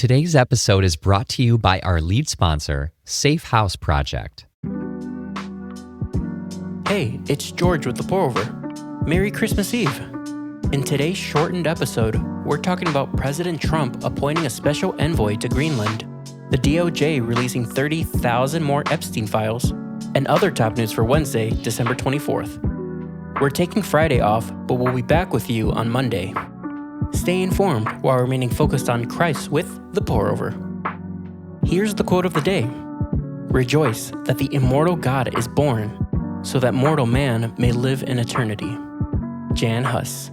Today's episode is brought to you by our lead sponsor, Safe House Project. Hey, it's George with the pour-over. Merry Christmas Eve. In today's shortened episode, we're talking about President Trump appointing a special envoy to Greenland, the DOJ releasing 30,000 more Epstein Files, and other top news for Wednesday, December 24th. We're taking Friday off, but we'll be back with you on Monday. Stay informed while remaining focused on Christ with the pour-over. Here's the quote of the day. Rejoice that the immortal God is born, so that mortal man may live in eternity. Jan Hus.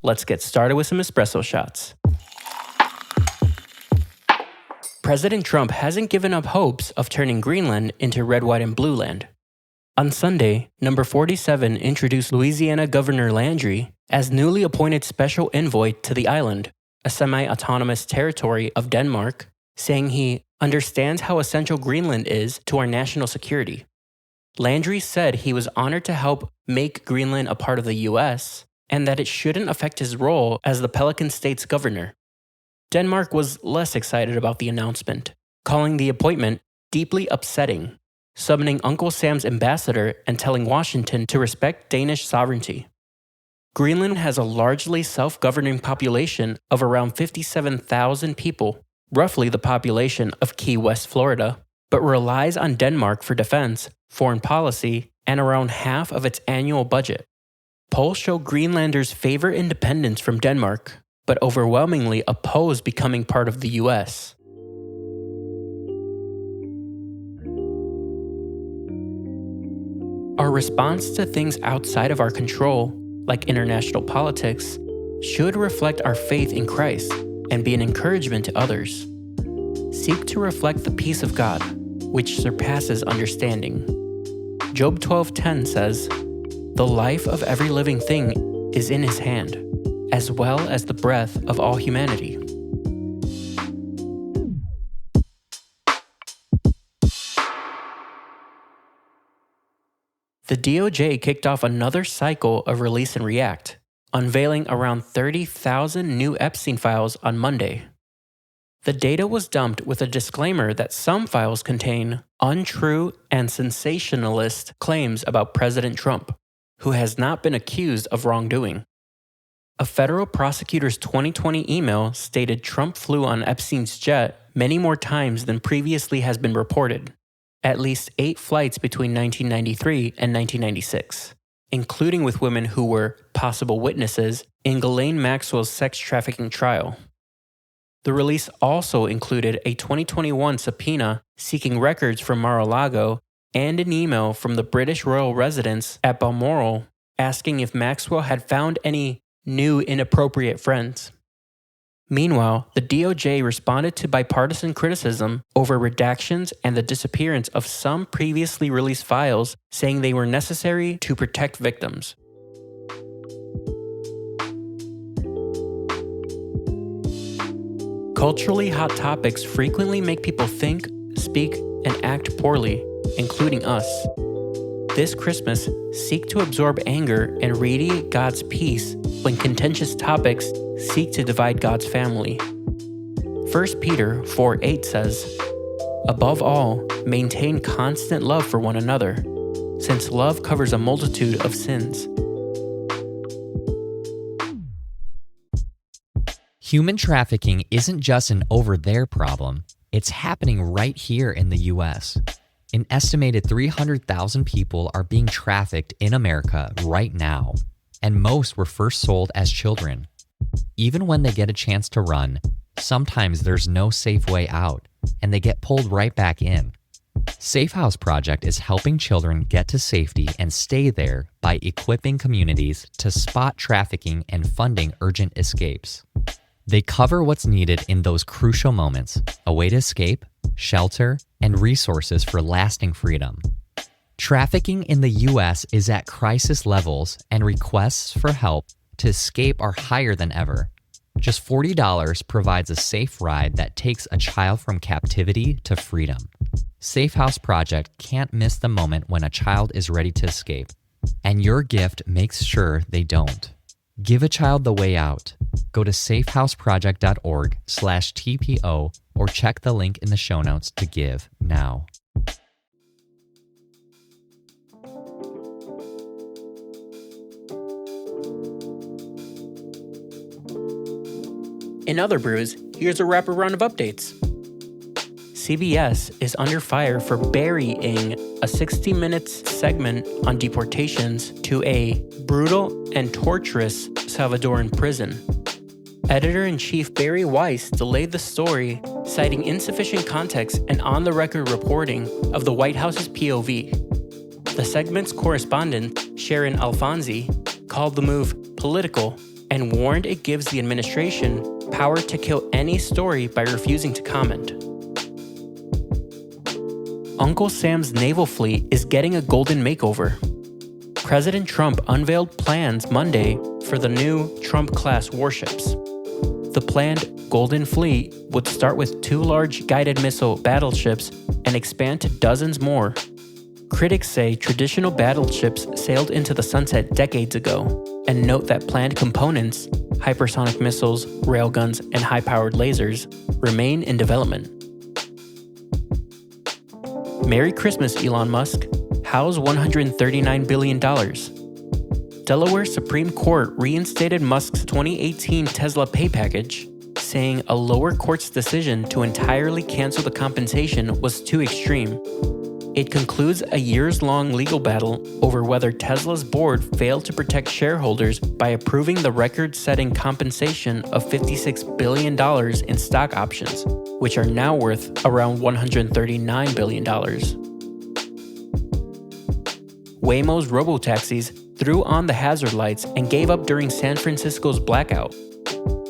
Let's get started with some espresso shots. President Trump hasn't given up hopes of turning Greenland into red, white, and blue land. On Sunday, number 47 introduced Louisiana Governor Landry as newly appointed special envoy to the island, a semi-autonomous territory of Denmark, saying he understands how essential Greenland is to our national security. Landry said he was honored to help make Greenland a part of the U.S., and that it shouldn't affect his role as the Pelican State's governor. Denmark was less excited about the announcement, calling the appointment deeply upsetting, summoning Uncle Sam's ambassador and telling Washington to respect Danish sovereignty. Greenland has a largely self-governing population of around 57,000 people, roughly the population of Key West, Florida, but relies on Denmark for defense, foreign policy, and around half of its annual budget. Polls show Greenlanders favor independence from Denmark, but overwhelmingly oppose becoming part of the U.S. Our response to things outside of our control, like international politics, should reflect our faith in Christ and be an encouragement to others. Seek to reflect the peace of God, which surpasses understanding. Job 12:10 says, "The life of every living thing is in his hand, as well as the breath of all humanity." The DOJ kicked off another cycle of release and react, unveiling around 30,000 new Epstein files on Monday. The data was dumped with a disclaimer that some files contain untrue and sensationalist claims about President Trump, who has not been accused of wrongdoing. A federal prosecutor's 2020 email stated Trump flew on Epstein's jet many more times than previously has been reported. At least 8 flights between 1993 and 1996, including with women who were possible witnesses in Ghislaine Maxwell's sex trafficking trial. The release also included a 2021 subpoena seeking records from Mar-a-Lago and an email from the British royal residence at Balmoral asking if Maxwell had found any new inappropriate friends. Meanwhile, the DOJ responded to bipartisan criticism over redactions and the disappearance of some previously released files, saying they were necessary to protect victims. Culturally hot topics frequently make people think, speak, and act poorly, including us. This Christmas, seek to absorb anger and radiate God's peace when contentious topics seek to divide God's family. 1 Peter 4:8 says, "Above all, maintain constant love for one another, since love covers a multitude of sins." Human trafficking isn't just an over-there problem, it's happening right here in the U.S. An estimated 300,000 people are being trafficked in America right now, and most were first sold as children. Even when they get a chance to run, sometimes there's no safe way out, and they get pulled right back in. Safe House Project is helping children get to safety and stay there by equipping communities to spot trafficking and funding urgent escapes. They cover what's needed in those crucial moments: a way to escape, shelter, and resources for lasting freedom. Trafficking in the U.S. is at crisis levels, and requests for help to escape are higher than ever. Just $40 provides a safe ride that takes a child from captivity to freedom. Safe House Project can't miss the moment when a child is ready to escape, and your gift makes sure they don't. Give a child the way out. Go to safehouseproject.org/TPO or check the link in the show notes to give now. In other brews, here's a wraparound of updates. CBS is under fire for burying a 60 Minutes segment on deportations to a brutal and torturous Salvadoran prison. Editor-in-Chief Barry Weiss delayed the story, citing insufficient context and on-the-record reporting of the White House's POV. The segment's correspondent, Sharon Alfonsi, called the move political and warned it gives the administration power to kill any story by refusing to comment. Uncle Sam's naval fleet is getting a golden makeover. President Trump unveiled plans Monday for the new Trump-class warships. The planned Golden Fleet would start with 2 large guided missile battleships and expand to dozens more. Critics say traditional battleships sailed into the sunset decades ago, and note that planned components, hypersonic missiles, railguns, and high-powered lasers, remain in development. Merry Christmas, Elon Musk. How's $139 billion? Delaware Supreme Court reinstated Musk's 2018 Tesla pay package, saying a lower court's decision to entirely cancel the compensation was too extreme. It concludes a years-long legal battle over whether Tesla's board failed to protect shareholders by approving the record-setting compensation of $56 billion in stock options, which are now worth around $139 billion. Waymo's robotaxis threw on the hazard lights and gave up during San Francisco's blackout.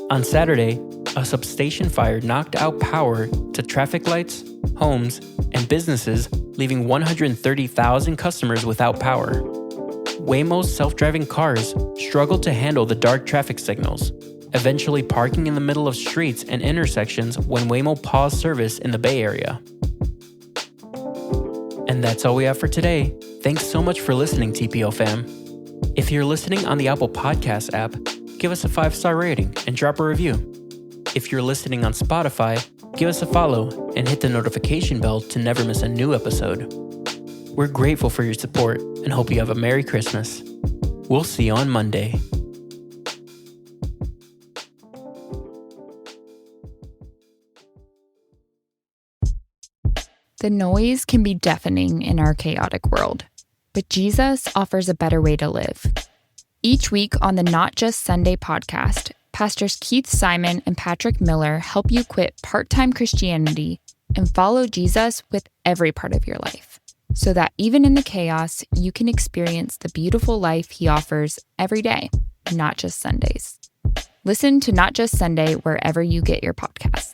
On Saturday, a substation fire knocked out power to traffic lights, homes, and businesses, leaving 130,000 customers without power. Waymo's self-driving cars struggled to handle the dark traffic signals, eventually parking in the middle of streets and intersections when Waymo paused service in the Bay Area. And that's all we have for today. Thanks so much for listening, TPO fam. If you're listening on the Apple Podcast app, give us a 5-star rating and drop a review. If you're listening on Spotify, give us a follow and hit the notification bell to never miss a new episode. We're grateful for your support and hope you have a Merry Christmas. We'll see you on Monday. The noise can be deafening in our chaotic world, but Jesus offers a better way to live. Each week on the Not Just Sunday podcast, Pastors Keith Simon and Patrick Miller help you quit part-time Christianity and follow Jesus with every part of your life, so that even in the chaos, you can experience the beautiful life he offers every day, not just Sundays. Listen to Not Just Sunday wherever you get your podcasts.